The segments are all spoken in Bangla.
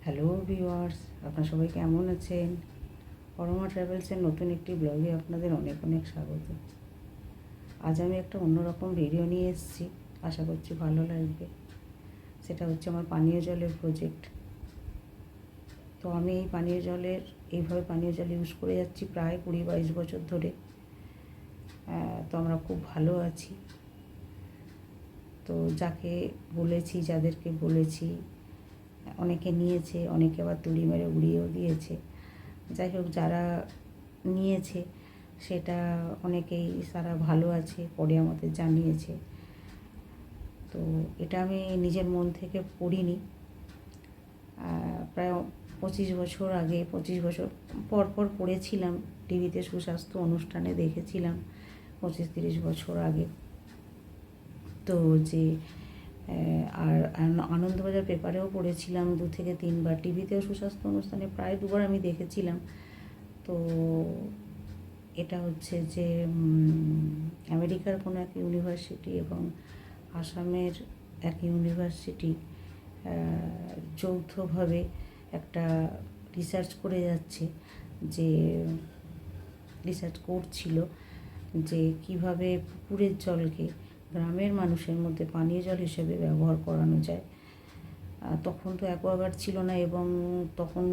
হ্যালো ভিউয়ার্স, আপনারা সবাই কেমন আছেন? পরমা ট্রাভেলসের নতুন একটি ব্লগে আপনাদের অনেক অনেক স্বাগত। আজ আমি একটা অন্যরকম ভিডিও নিয়ে এসেছি, আশা করছি ভালো লাগবে। সেটা হচ্ছে আমার পানীয় জলের প্রজেক্ট। তো আমি এইভাবে পানীয় জল ইউজ করে যাচ্ছি প্রায় 20-22 বছর ধরে। তো আমরা খুব ভালো আছি। তো যাদেরকে বলেছি অনেকে নিয়েছে, অনেকে আবার তুড়ি মেরে উড়িয়েও দিয়েছে। যাই হোক, যারা নিয়েছে সেটা অনেকেই তারা ভালো আছে পরে আমাদের জানিয়েছে। তো এটা আমি নিজের মন থেকে পড়িনি। প্রায় 25 বছর পর পড়েছিলাম, টিভিতে সুস্বাস্থ্য অনুষ্ঠানে দেখেছিলাম 25-30 বছর আগে। তো যে আর আনন্দবাজার পেপারেও পড়েছিলাম 2 থেকে 3 বার, টিভিতেও সুস্বাস্থ্য অনুষ্ঠানে প্রায় 2 বার আমি দেখেছিলাম। তো এটা হচ্ছে যে আমেরিকার কোনো এক ইউনিভার্সিটি এবং আসামের এক ইউনিভার্সিটি যৌথভাবে একটা রিসার্চ করছিল যে কিভাবে পুকুরের জলকে গ্রামের মানুষের মধ্যে পানীয় জল হিসেবে ব্যবহার করানো যায়। তখন তো অ্যাকোয়াগার্ড ছিল না এবং তখন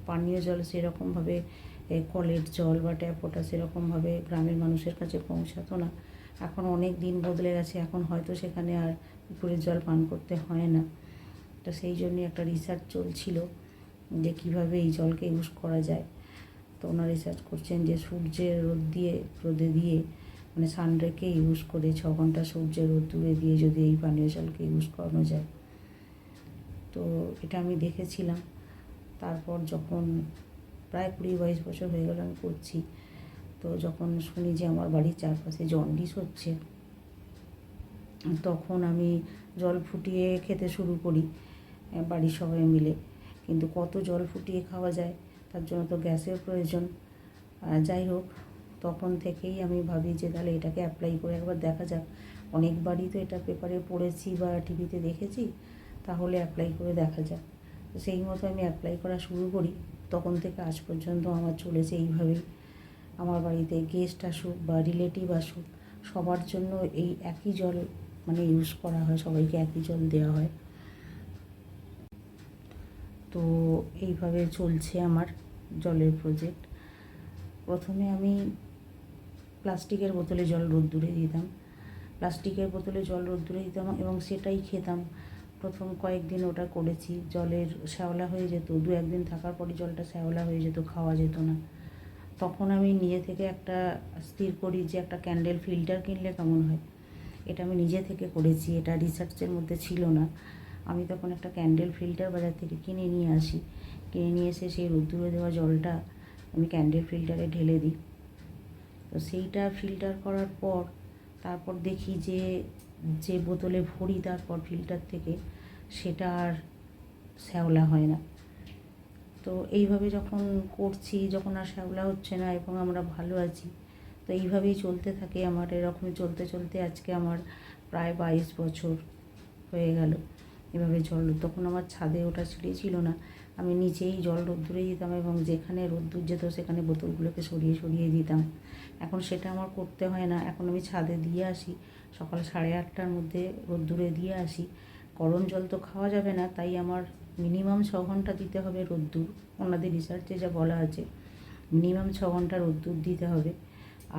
পানীয় জল সেরকমভাবে কলের জল বা ট্যাপ ওয়াটার সেরকমভাবে গ্রামের মানুষের কাছে পৌঁছাতো না। এখন অনেক দিন বদলে গেছে, এখন হয়তো সেখানে আর পুকুরের জল পান করতে হয় না। তো সেই জন্যই একটা রিসার্চ চলছিল যে কীভাবে এই জলকে ইউজ করা যায়। তো ওনারা রিসার্চ করছেন যে সূর্যের রোদে দিয়ে মানে সানরেকে ইউজ করে 6 ঘন্টা সূর্যের রোদ্দুরে দিয়ে যদি এই পানীয় জলকে ইউজ করানো যায়। তো এটা আমি দেখেছিলাম। তারপর যখন প্রায় 20-22 বছর হয়ে গেল আমি করছি, তো যখন শুনি যে আমার বাড়ির চারপাশে জন্ডিস হচ্ছে, তখন আমি জল ফুটিয়ে খেতে শুরু করি বাড়ির সবাই মিলে। কিন্তু কত জল ফুটিয়ে খাওয়া যায়, তার জন্য তো গ্যাসের প্রয়োজন। যাই হোক, তখন থেকেই আমি ভাবি যে তাহলে এটাকে অ্যাপ্লাই করে একবার দেখা যাক। অনেকবারই তো এটা পেপারে পড়েছি বা টিভিতে দেখেছি, তাহলে অ্যাপ্লাই করে দেখা যাক। তো সেই মতো আমি অ্যাপ্লাই করা শুরু করি। তখন থেকে আজ পর্যন্ত আমার চলেছে এইভাবেই। আমার বাড়িতে গেস্ট আসুক বা রিলেটিভ আসুক, সবার জন্য এই একই জল মানে ইউজ করা হয়, সবাইকে একই জল দেওয়া হয়। তো এইভাবে চলছে আমার জলের প্রজেক্ট। প্রথমে আমি প্লাস্টিকের বোতলে জল রোদ্দুরে দিতাম এবং সেটাই খেতাম। প্রথম কয়েকদিন ওটা করেছি, জলের শ্যাওলা হয়ে যেত, 2-1 দিন থাকার পরই জলটা শ্যাওলা হয়ে যেত, খাওয়া যেত না। তখন আমি নিজে থেকে একটা স্থির করি যে একটা ক্যান্ডেল ফিল্টার কিনলে কেমন হয়। এটা আমি নিজে থেকে করেছি, এটা রিসার্চের মধ্যে ছিল না। আমি তখন একটা ক্যান্ডেল ফিল্টার বাজার থেকে কিনে নিয়ে এসে সেই রোদ্দুরে দেওয়া জলটা আমি ক্যান্ডেল ফিল্টারে ঢেলে দিই। তো সেইটা ফিল্টার করার পর তারপর দেখি যে বোতলে ভরি তারপর ফিল্টার থেকে, সেটা আর শ্যাওলা হয় না। তো এইভাবে যখন আর শ্যাওলা হচ্ছে না এবং আমরা ভালো আছি, তো এইভাবেই চলতে থাকে আমার। এরকম চলতে চলতে আজকে আমার প্রায় 22 বছর হয়ে গেল এভাবে জল। তখন আমার ছাদে ওটা সিঁড়ি ছিল না, আমি নিচেই জল রোদ্দুরে দিতাম এবং যেখানে রোদ্দুর যেত সেখানে বোতলগুলোকে সরিয়ে সরিয়ে দিতাম। এখন সেটা আমার করতে হয় না, এখন আমি ছাদে দিয়ে আসি, সকাল 8:30টার মধ্যে রোদ্দুরে দিয়ে আসি। গরম জল তো খাওয়া যাবে না, তাই আমার মিনিমাম 6 ঘন্টা দিতে হবে রোদ্দুর। ওনাদের রিসার্চে যা বলা আছে মিনিমাম 6 ঘন্টা রোদ্দুর দিতে হবে।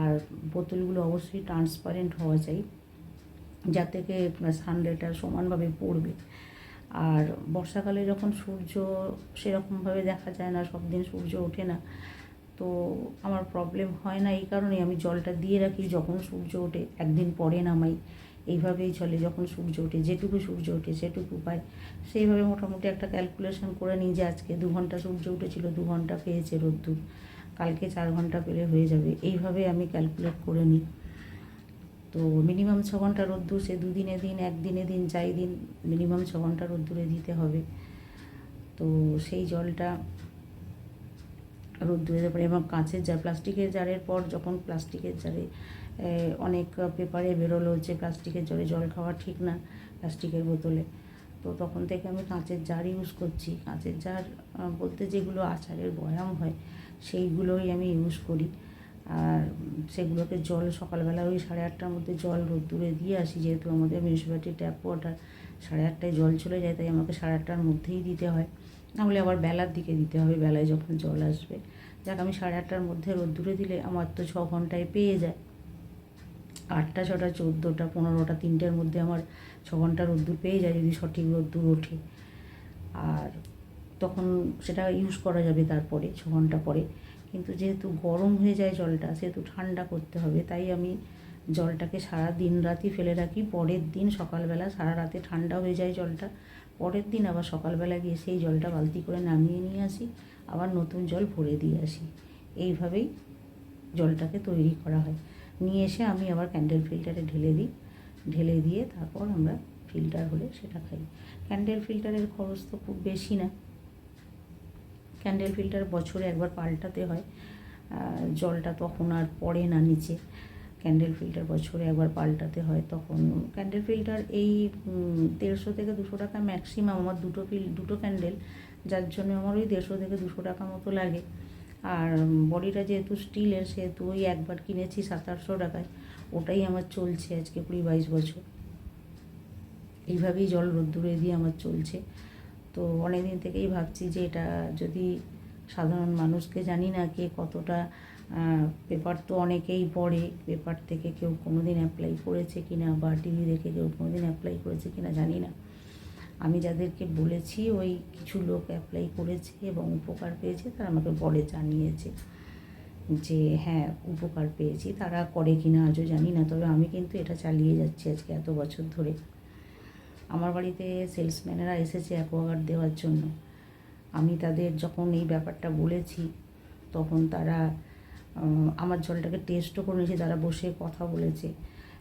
আর বোতলগুলো অবশ্যই ট্রান্সপারেন্ট হওয়া চাই, যাতে সানরেটা সমানভাবে পড়বে। আর বর্ষাকালে যখন সূর্য সেরকমভাবে দেখা যায় না, সব দিন সূর্য ওঠে না, তো আমার প্রবলেম হয় না। এই কারণেই আমি জলটা দিয়ে রাখি, যখন সূর্য ওঠে একদিন পরে নামাই। এইভাবেই চলে, যখন সূর্য ওঠে যেটুকু সূর্য ওঠে সেটুকু পাই। সেইভাবে মোটামুটি একটা ক্যালকুলেশন করে নিই যে আজকে 2 ঘন্টা সূর্য উঠেছিল, 2 ঘন্টা পেয়েছে রোদ্দুর, কালকে 4 ঘন্টা পেলে হয়ে যাবে। এইভাবে আমি ক্যালকুলেট করে নিই। তো মিনিমাম 6 ঘন্টা রোদ্দুর, সে 2 দিনে দিন, 1 দিনে দিন, যাই দিন, মিনিমাম 6 ঘন্টা রোদ্দুরে দিতে হবে। তো সেই জলটা রোদ্দুরে দেওয়ার পরে এবং প্লাস্টিকের জারের পর যখন প্লাস্টিকের জারে অনেক পেপারে বেরোলো যে প্লাস্টিকের জারে জল খাওয়া ঠিক না, প্লাস্টিকের বোতলে। তো তখন থেকে আমি কাঁচের জার ইউজ করছি। কাঁচের জার বলতে যেগুলো আচারের বয়াম হয় সেইগুলোই আমি ইউজ করি। আর সেগুলোকে জল সকালবেলা ওই 8:30টার মধ্যে জল রোদ্দুরে দিয়ে আসি, যেহেতু আমাদের মিউনিসিপ্যালিটি ট্যাপ ওয়াটার 8:30টায় জল চলে যায়, তাই আমাকে 8:30টার মধ্যেই দিতে হয়, নাহলে আবার বেলার দিকে দিতে হবে, বেলায় যখন জল আসবে। যাক, আমি 8:30টার মধ্যে রোদ্দুরে দিলে আমার তো 6 ঘন্টায় পেয়ে যায়। 8টা, 6টা, 14টা, 15টা, 3টের মধ্যে আমার 6 ঘন্টা রোদ্দুর পেয়ে যায় যদি সঠিক রোদ্দুর ওঠে। আর তখন সেটা ইউজ করা যাবে তারপরে 6 ঘন্টা পরে। কিন্তু যেহেতু গরম হয়ে যায় জলটা, সেহেতু ঠান্ডা করতে হবে, তাই আমি জলটাকে সারা দিন রাতই ফেলে রাখি। পরের দিন সকালবেলা, সারা রাতে ঠান্ডা হয়ে যায় জলটা, পরের দিন আবার সকালবেলা গিয়ে সেই জলটা বালতি করে নামিয়ে নিয়ে আসি, আবার নতুন জল ভরে দিয়ে আসি। এইভাবেই জলটাকে তৈরি করা হয়। নিয়ে এসে আমি আবার ক্যান্ডেল ফিল্টারে ঢেলে দিই, ঢেলে দিয়ে তারপর আমরা ফিল্টার হলে সেটা খাই। ক্যান্ডেল ফিল্টারের খরচ তো খুব বেশি না। ক্যান্ডেল ফিল্টার বছরে একবার পাল্টাতে হয়, জলটা তখন আর পড়ে না নিচে। ক্যান্ডেল ফিল্টার বছরে একবার পাল্টাতে হয়। তখন ক্যান্ডেল ফিল্টার এই 150 থেকে 200 টাকা ম্যাক্সিমাম। আমার দুটো ক্যান্ডেল, যার জন্য আমার ওই 150 থেকে 200 টাকা মতো লাগে। আর বডিটা যেহেতু স্টিলের, সেহেতু ওই একবার কিনেছি 700-800 টাকায়, ওটাই আমার চলছে আজকে 20-22 বছর। এইভাবেই জল রোদ্দুরে দিয়ে আমার চলছে। তো অনেক দিন থেকেই ভাবছি যে এটা যদি সাধারণ মানুষকে, জানি না কে কতটা, পেপার তো অনেকেই পড়ে, পেপার থেকে কেউ কোনো দিন অ্যাপ্লাই করেছে কি না, বা টিভি দেখে কেউ কোনো দিন অ্যাপ্লাই করেছে কি না জানি না। আমি যাদেরকে বলেছি ওই কিছু লোক অ্যাপ্লাই করেছে এবং উপকার পেয়েছে, তারা আমাকে পরে জানিয়েছে যে হ্যাঁ উপকার পেয়েছি। তারা করে কি না আজও জানি না, তবে আমি কিন্তু এটা চালিয়ে যাচ্ছি আজকে এত বছর ধরে। আমার বাড়িতে সেলসম্যানেরা এসেছে অ্যাকোয়াগার্ড দেওয়ার জন্য। আমি তাদের যখন এই ব্যাপারটা বলেছি, তখন তারা আমার জলটাকে টেস্টও করে নিয়েছে, তারা বসে কথা বলেছে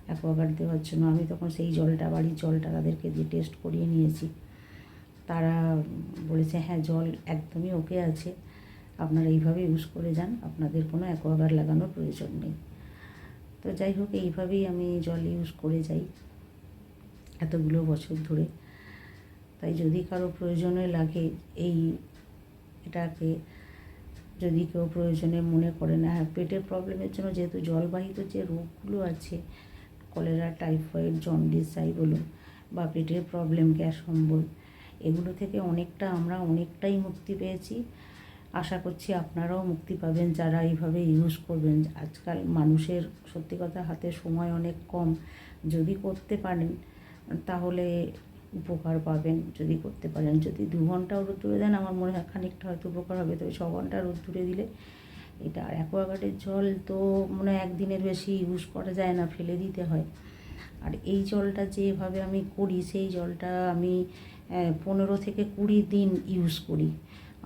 অ্যাকোয়াগার্ড দেওয়ার জন্য। আমি তখন সেই জলটা, বাড়ির জলটা তাদেরকে দিয়ে টেস্ট করিয়ে নিয়েছি। তারা বলেছে হ্যাঁ জল একদমই ওকে আছে, আপনারা এইভাবে ইউজ করে যান, আপনাদের কোনো অ্যাকোয়াগার্ড লাগানোর প্রয়োজন নেই। তো যাই হোক, এইভাবেই আমি জল ইউজ করে যাই এতগুলো বছর ধরে। তাই যদি কারো প্রয়োজনে লাগে এটাকে, যদি কেউ প্রয়োজনে মনে করে না, হ্যাঁ পেটের প্রবলেমের জন্য, যেহেতু জলবাহিত যে রোগগুলো আছে, কলেরা, টাইফয়েড, জন্ডিস যাই বলুন, বা পেটের প্রবলেম, গ্যাস অম্বল, এগুলো থেকে আমরা অনেকটাই মুক্তি পেয়েছি। আশা করছি আপনারাও মুক্তি পাবেন যারা এইভাবে ইউজ করবেন। আজকাল মানুষের সত্যি কথা হাতে সময় অনেক কম, যদি করতে পারেন তাহলে উপকার পাবেন। যদি করতে পারেন, যদি 2 ঘন্টাও রোদ্দুরে দেন, আমার মনে হয় খানিকটা হয়তো উপকার হবে, তবে 6 ঘন্টা রোদ্দুরে দিলে এটা। আর অ্যাকোয়াগার্ডের জল তো মনে হয় একদিনের বেশি ইউজ করা যায় না, ফেলে দিতে হয়। আর এই জলটা যেভাবে আমি করি, সেই জলটা আমি 15 থেকে 20 দিন ইউজ করি।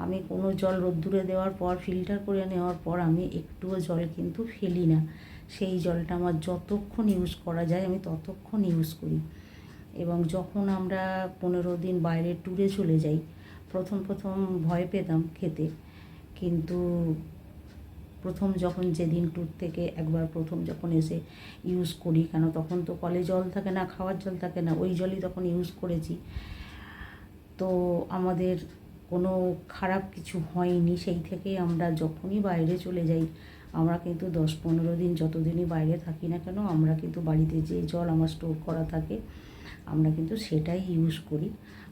আমি কোনো জল রোদ্দুরে দেওয়ার পর, ফিল্টার করে নেওয়ার পর আমি একটুও জল কিন্তু ফেলি না। সেই জলটা আমার যতক্ষণ ইউজ করা যায় আমি ততক্ষণ ইউজ করি। এবং যখন আমরা 15 দিন বাইরে ট্যুরে চলে যাই, প্রথম ভয় পেতাম খেতে, কিন্তু যেদিন ট্যুর থেকে একবার যখন এসে ইউজ করি, কেন তখন তো কলে জল থাকে না, খাওয়ার জল থাকে না, ওই জলই তখন ইউজ করেছি, তো আমাদের কোনো খারাপ কিছু হয়নি। সেই থেকেই আমরা যখনই বাইরে চলে যাই, আমরা কিন্তু 10-15 দিন যতদিনই বাইরে থাকি না কেন, আমরা কিন্তু বাড়িতে যে জল আমার স্টোর করা থাকে, আমরা কিন্তু সেটাই ইউজ করি,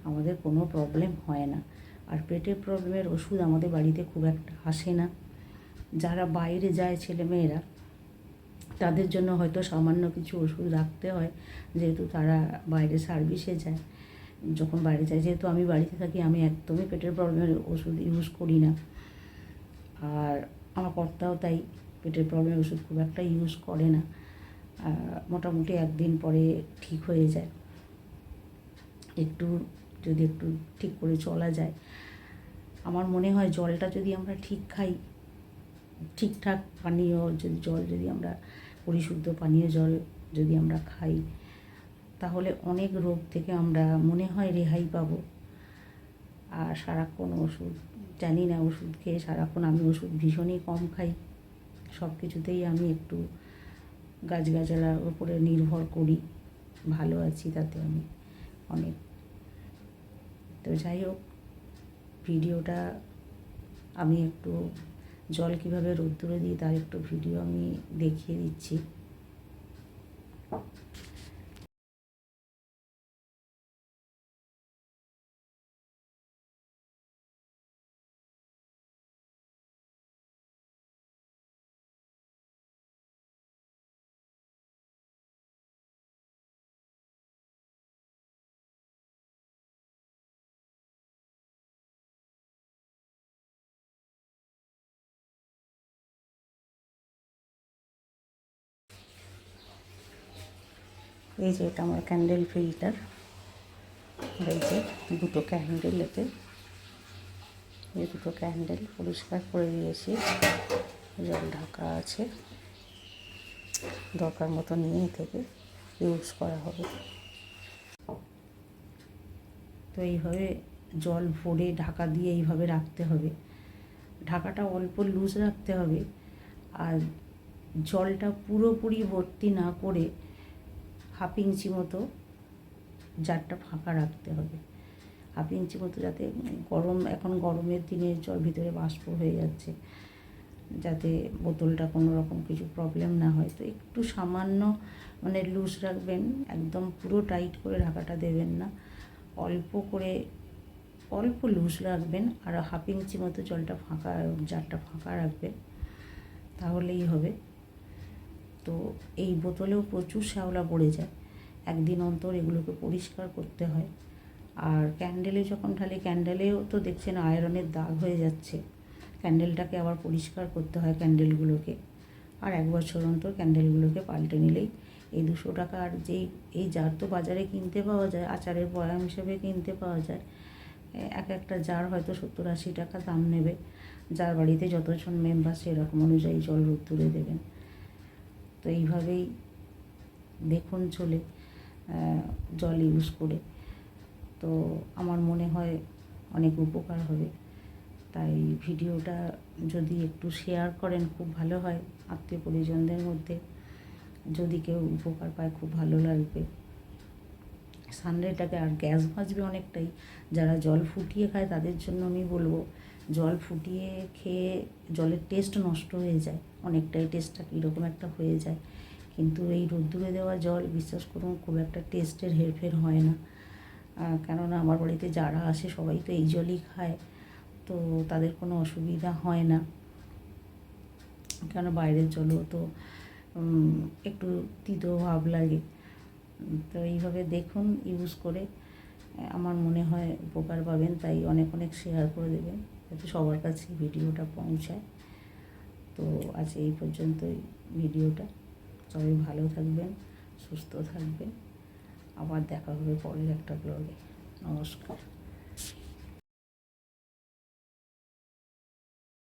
আমাদের কোনো প্রবলেম হয় না। আর পেটের প্রবলেমের ওষুধ আমাদের বাড়িতে খুব একটা আসে না। যারা বাইরে যায় ছেলেমেয়েরা, তাদের জন্য হয়তো সামান্য কিছু ওষুধ রাখতে হয়, যেহেতু তারা বাইরে সার্ভিসে যায়। যখন বাইরে যায়, যেহেতু আমি বাড়িতে থাকি, আমি একদমই পেটের প্রবলেমের ওষুধ ইউজ করি না। আর আমার কর্তাও তাই পেটের প্রবলেমের ওষুধ খুব একটা ইউজ করে না। মোটামুটি 1 দিন পরে ঠিক হয়ে যায়, যদি একটু ঠিক করে চলা যায়। আমার মনে হয় জলটা যদি আমরা ঠিক খাই, ঠিকঠাক পানীয় যদি আমরা পরিশুদ্ধ পানীয় জল যদি আমরা খাই, তাহলে অনেক রোগ থেকে আমরা মনে হয় রেহাই পাবো। আর সারাক্ষণ ওষুধ, জানি না, ওষুধ খেয়ে সারাক্ষণ, আমি ওষুধ ভীষণই কম খাই, সব কিছুতেই আমি একটু গাছগাছালার উপরে নির্ভর করি, ভালো আছি তাতে আমি অনেক। তো যাই হোক, ভিডিওটা আমি একটু জল কীভাবে রোদ্দুরে দিই তার একটু ভিডিও আমি দেখিয়ে দিচ্ছি। এই যে এটা আমার ক্যান্ডেল ফিল্টার, এই যে দুটো ক্যান্ডেল, এতে এই দুটো ক্যান্ডেল পরিষ্কার করে দিয়েছি, জল ঢাকা আছে, দরকার মতো নিয়ে থেকে ইউজ করা হবে। তো এইভাবে জল ভরে ঢাকা দিয়ে এইভাবে রাখতে হবে, ঢাকাটা অল্প লুজ রাখতে হবে, আর জলটা পুরোপুরি ভর্তি না করে হাফ ইঞ্চি মতো জারটা ফাঁকা রাখতে হবে, হাফ ইঞ্চি মতো, যাতে এখন গরমের দিনে জল ভিতরে বাষ্প হয়ে যাচ্ছে, যাতে বোতলটা কোনো রকম কিছু প্রবলেম না হয়। তো একটু সামান্য মানে লুজ রাখবেন, একদম পুরো টাইট করে ঢাকাটা দেবেন না, অল্প লুজ রাখবেন, আর হাফ ইঞ্চি মতো জলটা ফাঁকা, জারটা ফাঁকা রাখবেন, তাহলেই হবে। তো এই বোতলেও প্রচুর শ্যাওলা পড়ে যায়, একদিন অন্তর এগুলোকে পরিষ্কার করতে হয়। আর ক্যান্ডেলে যখন ঢালি, ক্যান্ডেলেও তো দেখছেন আয়রনের দাগ হয়ে যাচ্ছে, ক্যান্ডেলটাকে আবার পরিষ্কার করতে হয় ক্যান্ডেলগুলোকে, আর 1 বছর অন্তর ক্যান্ডেলগুলোকে পাল্টে নিলেই এই 200 টাকা। আর এই জার তো বাজারে কিনতে পাওয়া যায়, আচারের বয়াম হিসেবে কিনতে পাওয়া যায়, একটা জার হয়তো 70-80 টাকা দাম নেবে, যার বাড়িতে যতজন মেম্বার সেরকম অনুযায়ী জল রোদ্দুরে দেবেন। তো এইভাবেই দেখুন চলে জল ইউজ করে, তো আমার মনে হয় অনেক উপকার হবে। তাই ভিডিওটা যদি একটু শেয়ার করেন খুব ভালো হয়, আত্মীয় পরিজনদের মধ্যে যদি কেউ উপকার পায় খুব ভালো লাগবে। সানডেটাকে আর গ্যাস বাঁচবে অনেকটাই। যারা জল ফুটিয়ে খায় তাদের জন্য আমি বলবো, জল ফুটিয়ে খেয়ে জলের টেস্ট নষ্ট হয়ে যায় অনেকটাই, টেস্টটা কীরকম একটা হয়ে যায়, কিন্তু এই রোদ্দুরে দেওয়া জল বিশ্বাস করুন খুব একটা টেস্টের হেরফের হয় না। কেননা আমার বাড়িতে যারা আসে সবাই তো এই জলই খায়, তো তাদের কোনো অসুবিধা হয় না, কেন বাইরের জলও তো একটু তিতো ভাব লাগে। তো এইভাবে দেখুন ইউজ করে, আমার মনে হয় উপকার পাবেন। তাই অনেক শেয়ার করে দেবেন যাতে সবার কাছে ভিডিওটা পৌঁছায়। তো আজ এই পর্যন্তই ভিডিওটা, সবাই ভালো থাকবেন, সুস্থ থাকবেন, আবার দেখা হবে পরের একটা ব্লগে। নমস্কার।